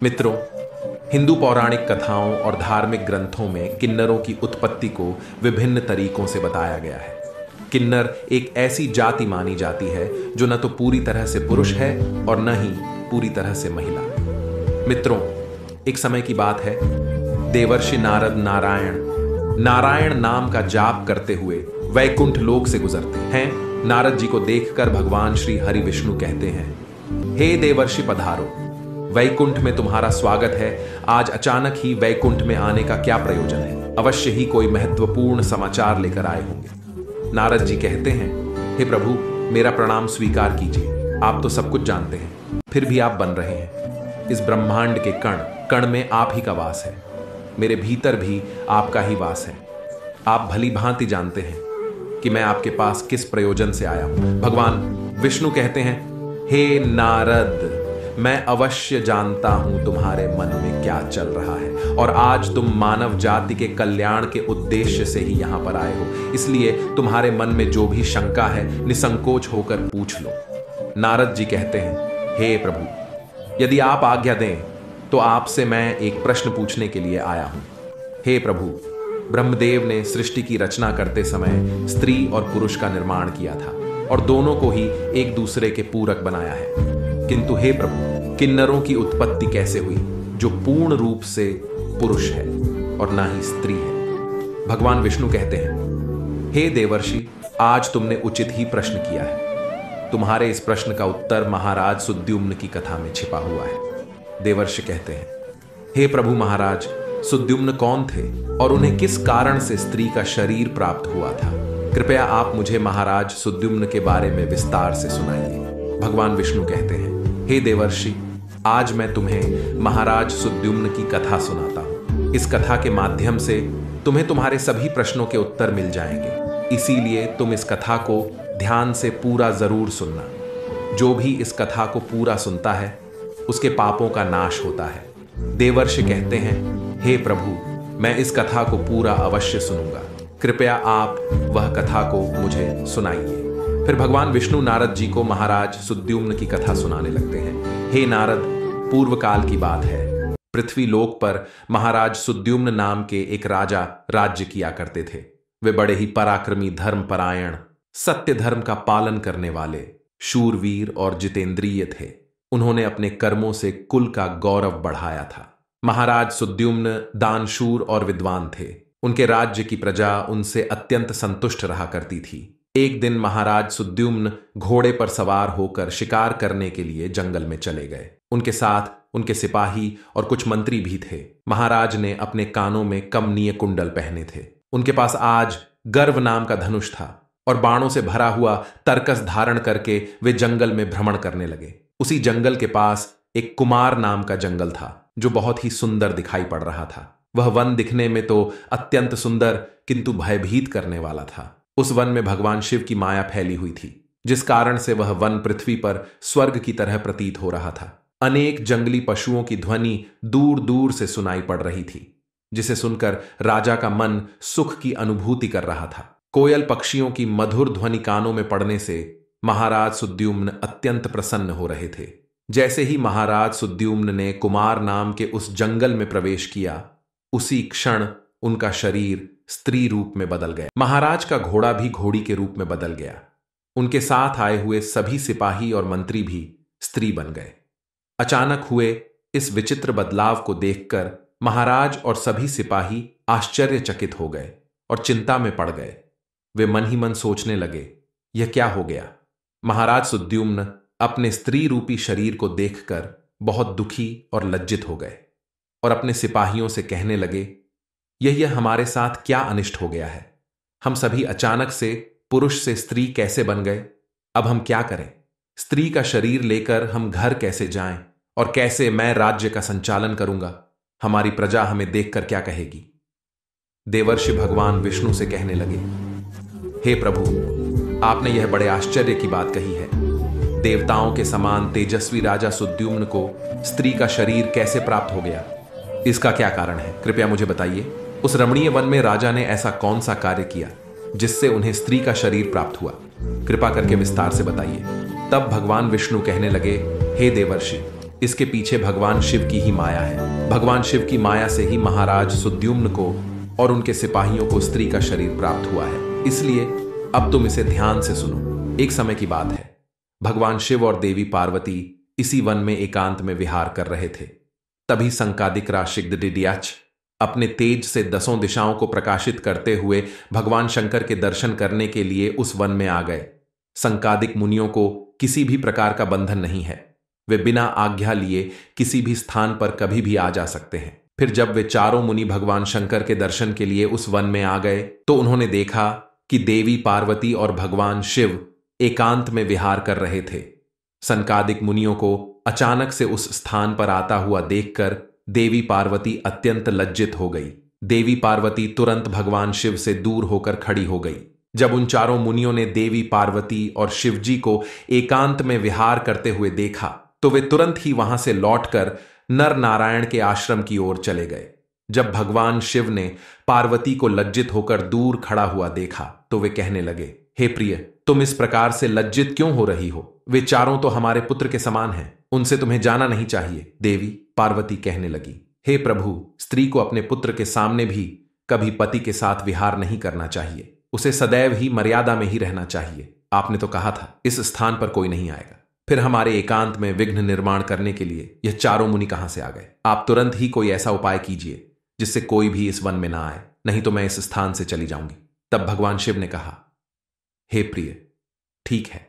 मित्रों, हिंदू पौराणिक कथाओं और धार्मिक ग्रंथों में किन्नरों की उत्पत्ति को विभिन्न तरीकों से बताया गया है। किन्नर एक ऐसी जाति मानी जाती है जो न तो पूरी तरह से पुरुष है और न ही पूरी तरह से महिला। मित्रों, एक समय की बात है, देवर्षि नारद नारायण नाम का जाप करते हुए वैकुंठ लोक से गुजरते हैं। नारद जी को देखकर भगवान श्री हरि विष्णु कहते हैं, हे देवर्षि पधारो, वैकुंठ में तुम्हारा स्वागत है। आज अचानक ही वैकुंठ में आने का क्या प्रयोजन है? अवश्य ही कोई महत्वपूर्ण समाचार लेकर आए होंगे। नारद जी कहते हैं, हे प्रभु, मेरा प्रणाम स्वीकार कीजिए। आप तो सब कुछ जानते हैं, फिर भी आप बन रहे हैं। इस ब्रह्मांड के कण कण में आप ही का वास है, मेरे भीतर भी आपका ही वास है। आप भली भांति जानते हैं कि मैं आपके पास किस प्रयोजन से आया हूं। भगवान विष्णु कहते हैं, हे नारद, मैं अवश्य जानता हूं तुम्हारे मन में क्या चल रहा है और आज तुम मानव जाति के कल्याण के उद्देश्य से ही यहां पर आए हो। इसलिए तुम्हारे मन में जो भी शंका है, निसंकोच होकर पूछ लो। नारद जी कहते हैं, हे प्रभु, यदि आप आज्ञा दें तो आपसे मैं एक प्रश्न पूछने के लिए आया हूं। हे प्रभु, ब्रह्मदेव ने सृष्टि की रचना करते समय स्त्री और पुरुष का निर्माण किया था और दोनों को ही एक दूसरे के पूरक बनाया है। किंतु हे प्रभु, किन्नरों की उत्पत्ति कैसे हुई जो पूर्ण रूप से पुरुष है और ना ही स्त्री है? भगवान विष्णु कहते हैं, हे देवर्षि, आज तुमने उचित ही प्रश्न किया है। तुम्हारे इस प्रश्न का उत्तर महाराज सुद्युम्न की कथा में छिपा हुआ है। देवर्षि कहते हैं, हे प्रभु महाराज, सुद्युम्न कौन थे और उन्हें किस कारण से स्त्री का शरीर प्राप्त हुआ था? कृपया आप मुझे महाराज सुद्युम्न के बारे में विस्तार से सुनाइए। भगवान विष्णु कहते हैं, हे देवर्षि, आज मैं तुम्हें महाराज सुद्युम्न की कथा सुनाता हूं। इस कथा के माध्यम से तुम्हें तुम्हारे सभी प्रश्नों के उत्तर मिल जाएंगे। इसीलिए तुम इस कथा को ध्यान से पूरा जरूर सुनना। जो भी इस कथा को पूरा सुनता है उसके पापों का नाश होता है। देवर्षि कहते हैं, हे प्रभु, मैं इस कथा को पूरा अवश्य सुनूंगा। कृपया आप वह कथा को मुझे सुनाइए। फिर भगवान विष्णु नारद जी को महाराज सुद्युम्न की कथा सुनाने लगते हैं। हे नारद, पूर्व काल की बात है। पृथ्वी लोक पर महाराज सुद्युम्न नाम के एक राजा राज्य किया करते थे। वे बड़े ही पराक्रमी, धर्मपरायण, सत्य धर्म का पालन करने वाले, शूरवीर और जितेंद्रिय थे। उन्होंने अपने कर्मों से कुल का गौरव बढ़ाया था। महाराज सुद्युम्न दानशूर और विद्वान थे। उनके राज्य की प्रजा उनसे अत्यंत संतुष्ट रहा करती थी। एक दिन महाराज सुद्युम्न घोड़े पर सवार होकर शिकार करने के लिए जंगल में चले गए। उनके साथ उनके सिपाही और कुछ मंत्री भी थे। महाराज ने अपने कानों में कमनीय कुंडल पहने थे। उनके पास आज गर्व नाम का धनुष था और बाणों से भरा हुआ तरकस धारण करके वे जंगल में भ्रमण करने लगे। उसी जंगल के पास एक कुमार नाम का जंगल था जो बहुत ही सुंदर दिखाई पड़ रहा था। वह वन दिखने में तो अत्यंत सुंदर किंतु भयभीत करने वाला था। उस वन में भगवान शिव की माया फैली हुई थी, जिस कारण से वह वन पृथ्वी पर स्वर्ग की तरह प्रतीत हो रहा था। अनेक जंगली पशुओं की ध्वनि दूर दूर से सुनाई पड़ रही थी, जिसे सुनकर राजा का मन सुख की अनुभूति कर रहा था। कोयल पक्षियों की मधुर ध्वनि कानों में पड़ने से महाराज सुद्युम्न अत्यंत प्रसन्न हो रहे थे। जैसे ही महाराज सुद्युम्न ने कुमार नाम के उस जंगल में प्रवेश किया, उसी क्षण उनका शरीर स्त्री रूप में बदल गया। महाराज का घोड़ा भी घोड़ी के रूप में बदल गया। उनके साथ आए हुए सभी सिपाही और मंत्री भी स्त्री बन गए। अचानक हुए इस विचित्र बदलाव को देखकर महाराज और सभी सिपाही आश्चर्यचकित हो गए और चिंता में पड़ गए। वे मन ही मन सोचने लगे, यह क्या हो गया? महाराज सुद्युम्न अपने स्त्री रूपी शरीर को देखकर बहुत दुखी और लज्जित हो गए और अपने सिपाहियों से कहने लगे, यह हमारे साथ क्या अनिष्ट हो गया है? हम सभी अचानक से पुरुष से स्त्री कैसे बन गए? अब हम क्या करें? स्त्री का शरीर लेकर हम घर कैसे जाएं और कैसे मैं राज्य का संचालन करूंगा? हमारी प्रजा हमें देखकर क्या कहेगी? देवर्षि भगवान विष्णु से कहने लगे, हे प्रभु, आपने यह बड़े आश्चर्य की बात कही है। देवताओं के समान तेजस्वी राजा सुद्युम्न को स्त्री का शरीर कैसे प्राप्त हो गया? इसका क्या कारण है? कृपया मुझे बताइए। उस रमणीय वन में राजा ने ऐसा कौन सा कार्य किया जिससे उन्हें स्त्री का शरीर प्राप्त हुआ? कृपा करके विस्तार से बताइए। तब भगवान विष्णु कहने लगे, हे देवर्षि, इसके पीछे भगवान शिव की ही माया है। भगवान शिव की माया से ही महाराज सुद्युम्न को और उनके सिपाहियों को स्त्री का शरीर प्राप्त हुआ है। इसलिए अब तुम इसे ध्यान से सुनो। एक समय की बात है, भगवान शिव और देवी पार्वती इसी वन में एकांत में विहार कर रहे थे। तभी संकादिक राशिगदिड्याच अपने तेज से 10 दिशाओं को प्रकाशित करते हुए भगवान शंकर के दर्शन करने के लिए उस वन में आ गए। संकादिक मुनियों को किसी भी प्रकार का बंधन नहीं है। वे बिना आज्ञा लिए किसी भी स्थान पर कभी भी आ जा सकते हैं। फिर जब वे चारों मुनि भगवान शंकर के दर्शन के लिए उस वन में आ गए तो उन्होंने देखा कि देवी पार्वती और भगवान शिव एकांत में विहार कर रहे थे। संकादिक मुनियों को अचानक से उस स्थान पर आता हुआ देखकर देवी पार्वती अत्यंत लज्जित हो गई। देवी पार्वती तुरंत भगवान शिव से दूर होकर खड़ी हो गई। जब उन चारों मुनियों ने देवी पार्वती और शिवजी को एकांत में विहार करते हुए देखा तो वे तुरंत ही वहां से लौटकर नर नारायण के आश्रम की ओर चले गए। जब भगवान शिव ने पार्वती को लज्जित होकर दूर खड़ा हुआ देखा तो वे कहने लगे, हे प्रिय, तुम इस प्रकार से लज्जित क्यों हो रही हो? वे चारों तो हमारे पुत्र के समान हैं, उनसे तुम्हें जाना नहीं चाहिए। देवी पार्वती कहने लगी, हे प्रभु, स्त्री को अपने पुत्र के सामने भी कभी पति के साथ विहार नहीं करना चाहिए। उसे सदैव ही मर्यादा में ही रहना चाहिए। आपने तो कहा था इस स्थान पर कोई नहीं आएगा। फिर हमारे एकांत में विघ्न निर्माण करने के लिए यह चारों मुनि कहां से आ गए? आप तुरंत ही कोई ऐसा उपाय कीजिए जिससे कोई भी इस वन में ना आए, नहीं तो मैं इस स्थान से चली जाऊंगी। तब भगवान शिव ने कहा, हे प्रिय, ठीक है,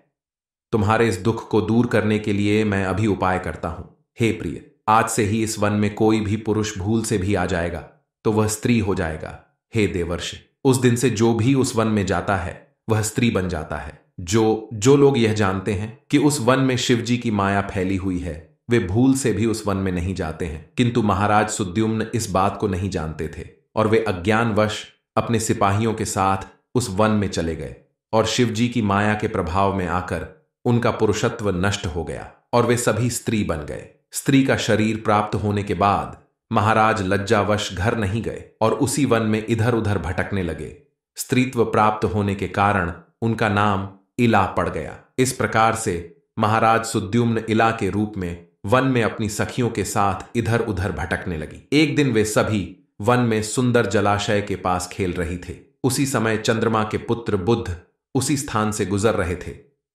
तुम्हारे इस दुख को दूर करने के लिए मैं अभी उपाय करता हूं। हे प्रिय, आज से ही इस वन में कोई भी पुरुष भूल से भी आ जाएगा तो वह स्त्री हो जाएगा। हे देवर्षि, उस दिन से जो भी उस वन में जाता है वह स्त्री बन जाता है। जो लोग यह जानते हैं कि उस वन में शिवजी की माया फैली हुई है वे भूल से भी उस वन में नहीं जाते हैं। किंतु महाराज सुद्युम्न इस बात को नहीं जानते थे और वे अज्ञानवश अपने सिपाहियों के साथ उस वन में चले गए और शिवजी की माया के प्रभाव में आकर उनका पुरुषत्व नष्ट हो गया और वे सभी स्त्री बन गए। स्त्री का शरीर प्राप्त होने के बाद महाराज लज्जावश घर नहीं गए और उसी वन में इधर उधर भटकने लगे। स्त्रीत्व प्राप्त होने के कारण उनका नाम इला पड़ गया। इस प्रकार से महाराज सुद्युम्न इला के रूप में वन में अपनी सखियों के साथ इधर उधर भटकने लगी। एक दिन वे सभी वन में सुंदर जलाशय के पास खेल रही थे। उसी समय चंद्रमा के पुत्र बुध उसी स्थान से गुजर रहे थे।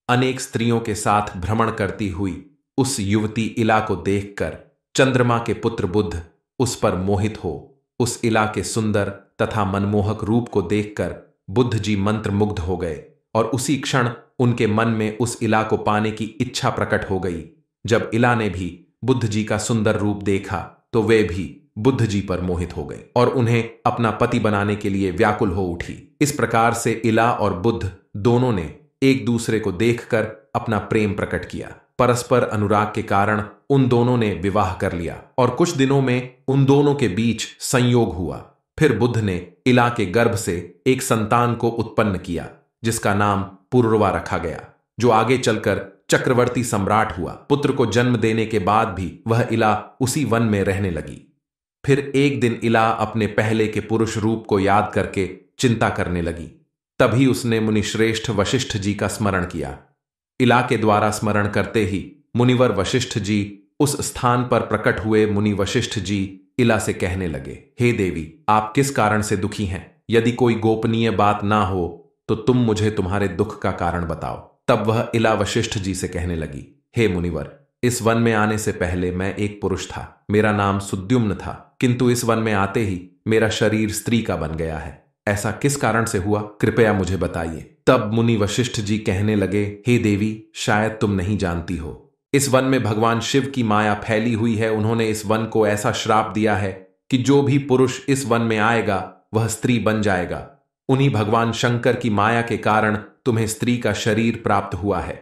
अनेक स्त्रियों के साथ भ्रमण करती हुई उस युवती इला को देखकर चंद्रमा के पुत्र बुध उस पर मोहित हो उस इला के सुंदर तथा मनमोहक रूप को देखकर बुद्ध जी मंत्रमुग्ध हो गए और उसी क्षण उनके मन में उस इला को पाने की इच्छा प्रकट हो गई। जब इला ने भी बुद्ध जी का सुंदर रूप देखा तो वे भी बुद्ध जी पर मोहित हो गए और उन्हें अपना पति बनाने के लिए व्याकुल हो उठी। इस प्रकार से इला और बुद्ध दोनों ने एक दूसरे को देखकर अपना प्रेम प्रकट किया। परस्पर अनुराग के कारण उन दोनों ने विवाह कर लिया और कुछ दिनों में उन दोनों के बीच संयोग हुआ। फिर बुद्ध ने इला के गर्भ से एक संतान को उत्पन्न किया जिसका नाम पुरुरवा रखा गया, जो आगे चलकर चक्रवर्ती सम्राट हुआ। पुत्र को जन्म देने के बाद भी वह इला उसी वन में रहने लगी। फिर एक दिन इला अपने पहले के पुरुष रूप को याद करके चिंता करने लगी। तभी उसने मुनिश्रेष्ठ वशिष्ठ जी का स्मरण किया। इला के द्वारा स्मरण करते ही मुनिवर वशिष्ठ जी उस स्थान पर प्रकट हुए। मुनि वशिष्ठ जी इला से कहने लगे, हे देवी, आप किस कारण से दुखी हैं? यदि कोई गोपनीय बात ना हो तो तुम मुझे तुम्हारे दुख का कारण बताओ। तब वह इला वशिष्ठ जी से कहने लगी, हे मुनिवर, इस वन में आने से पहले मैं एक पुरुष था। मेरा नाम सुद्युम्न था, किंतु इस वन में आते ही मेरा शरीर स्त्री का बन गया है। ऐसा किस कारण से हुआ, कृपया मुझे बताइए। तब मुनि वशिष्ठ जी कहने लगे, हे देवी, शायद तुम नहीं जानती हो, इस वन में भगवान शिव की माया फैली हुई है। उन्होंने इस वन को ऐसा श्राप दिया है कि जो भी पुरुष इस वन में आएगा वह स्त्री बन जाएगा। उन्हीं भगवान शंकर की माया के कारण तुम्हें स्त्री का शरीर प्राप्त हुआ है।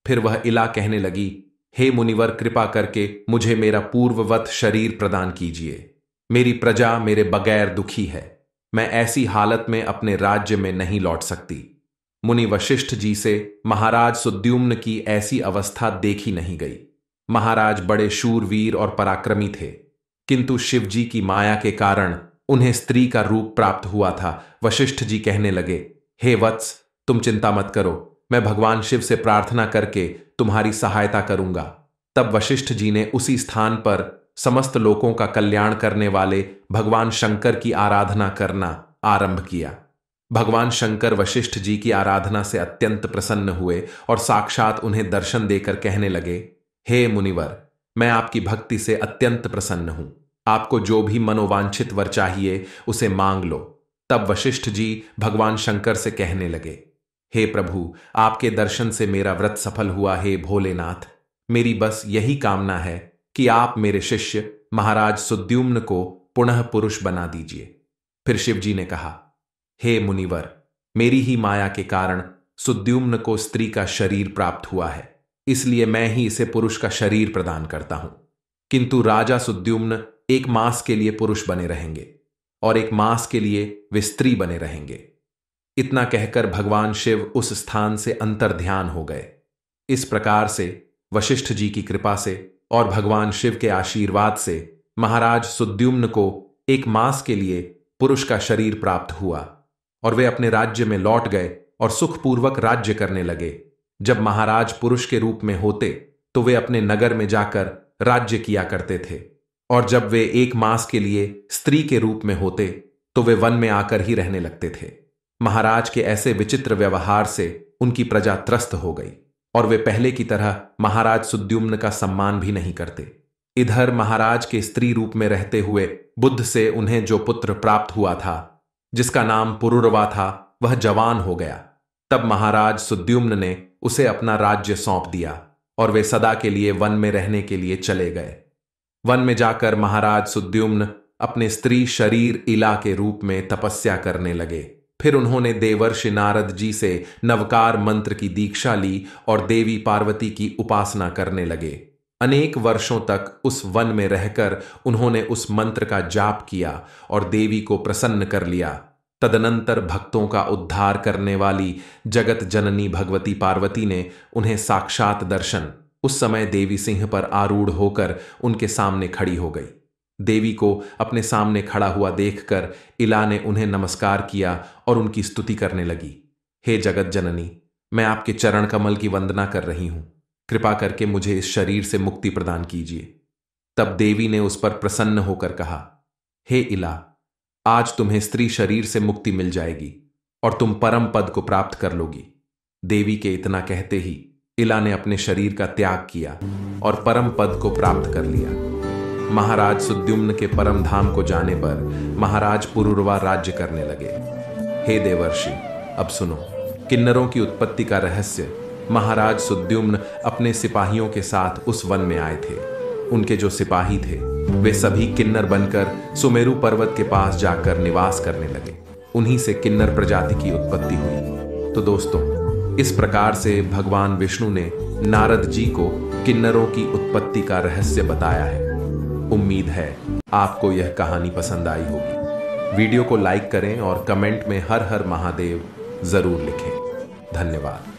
फिर वह इला कहने लगी, हे मुनिवर, कृपा करके मुझे मेरा पूर्ववत शरीर प्रदान कीजिए। मेरी प्रजा मेरे बगैर दुखी है। मैं ऐसी हालत में अपने राज्य में नहीं लौट सकती। मुनि वशिष्ठ जी से महाराज सुद्युम्न की ऐसी अवस्था देखी नहीं गई। महाराज बड़े शूरवीर और पराक्रमी थे, किंतु शिव जी की माया के कारण उन्हें स्त्री का रूप प्राप्त हुआ था। वशिष्ठ जी कहने लगे, हे वत्स, तुम चिंता मत करो, मैं भगवान शिव से प्रार्थना करके तुम्हारी सहायता करूंगा। तब वशिष्ठ जी ने उसी स्थान पर समस्त लोकों का कल्याण करने वाले भगवान शंकर की आराधना करना आरंभ किया। भगवान शंकर वशिष्ठ जी की आराधना से अत्यंत प्रसन्न हुए और साक्षात उन्हें दर्शन देकर कहने लगे, हे मुनिवर, मैं आपकी भक्ति से अत्यंत प्रसन्न हूं। आपको जो भी मनोवांछित वर चाहिए उसे मांग लो। तब वशिष्ठ जी भगवान शंकर से कहने लगे, हे प्रभु, आपके दर्शन से मेरा व्रत सफल हुआ। हे भोलेनाथ, मेरी बस यही कामना है कि आप मेरे शिष्य महाराज सुद्युम्न को पुनः पुरुष बना दीजिए। फिर शिव जी ने कहा, हे मुनिवर, मेरी ही माया के कारण सुद्युम्न को स्त्री का शरीर प्राप्त हुआ है, इसलिए मैं ही इसे पुरुष का शरीर प्रदान करता हूं। किंतु राजा सुद्युम्न एक मास के लिए पुरुष बने रहेंगे और एक मास के लिए वे स्त्री बने रहेंगे। इतना कहकर भगवान शिव उस स्थान से अंतर्ध्यान हो गए। इस प्रकार से वशिष्ठ जी की कृपा से और भगवान शिव के आशीर्वाद से महाराज सुद्युम्न को एक मास के लिए पुरुष का शरीर प्राप्त हुआ और वे अपने राज्य में लौट गए और सुखपूर्वक राज्य करने लगे। जब महाराज पुरुष के रूप में होते तो वे अपने नगर में जाकर राज्य किया करते थे, और जब वे एक मास के लिए स्त्री के रूप में होते तो वे वन में आकर ही रहने लगते थे। महाराज के ऐसे विचित्र व्यवहार से उनकी प्रजा त्रस्त हो गई और वे पहले की तरह महाराज सुद्युम्न का सम्मान भी नहीं करते। इधर महाराज के स्त्री रूप में रहते हुए बुद्ध से उन्हें जो पुत्र प्राप्त हुआ था, जिसका नाम पुरुरवा था, वह जवान हो गया। तब महाराज सुद्युम्न ने उसे अपना राज्य सौंप दिया और वे सदा के लिए वन में रहने के लिए चले गए। वन में जाकर महाराज सुद्युम्न अपने स्त्री शरीर इला के रूप में तपस्या करने लगे। फिर उन्होंने देवर्षि नारद जी से नवकार मंत्र की दीक्षा ली और देवी पार्वती की उपासना करने लगे। अनेक वर्षों तक उस वन में रहकर उन्होंने उस मंत्र का जाप किया और देवी को प्रसन्न कर लिया। तदनंतर भक्तों का उद्धार करने वाली जगत जननी भगवती पार्वती ने उन्हें साक्षात दर्शन, उस समय देवी सिंह पर आरूढ़ होकर उनके सामने खड़ी हो गई। देवी को अपने सामने खड़ा हुआ देखकर इला ने उन्हें नमस्कार किया और उनकी स्तुति करने लगी। हे जगत जननी, मैं आपके चरण कमल की वंदना कर रही हूं। कृपा करके मुझे इस शरीर से मुक्ति प्रदान कीजिए। तब देवी ने उस पर प्रसन्न होकर कहा, हे इला, आज तुम्हें स्त्री शरीर से मुक्ति मिल जाएगी और तुम परम पद को प्राप्त कर लोगी। देवी के इतना कहते ही इला ने अपने शरीर का त्याग किया और परम पद को प्राप्त कर लिया। महाराज सुद्युम्न के परम धाम को जाने पर महाराज पुरुरवा राज्य करने लगे। हे देवर्षि, अब सुनो किन्नरों की उत्पत्ति का रहस्य। महाराज सुद्युम्न अपने सिपाहियों के साथ उस वन में आए थे। उनके जो सिपाही थे वे सभी किन्नर बनकर सुमेरु पर्वत के पास जाकर निवास करने लगे। उन्हीं से किन्नर प्रजाति की उत्पत्ति हुई। तो दोस्तों, इस प्रकार से भगवान विष्णु ने नारद जी को किन्नरों की उत्पत्ति का रहस्य बताया है। उम्मीद है आपको यह कहानी पसंद आई होगी। वीडियो को लाइक करें और कमेंट में हर हर महादेव जरूर लिखें। धन्यवाद।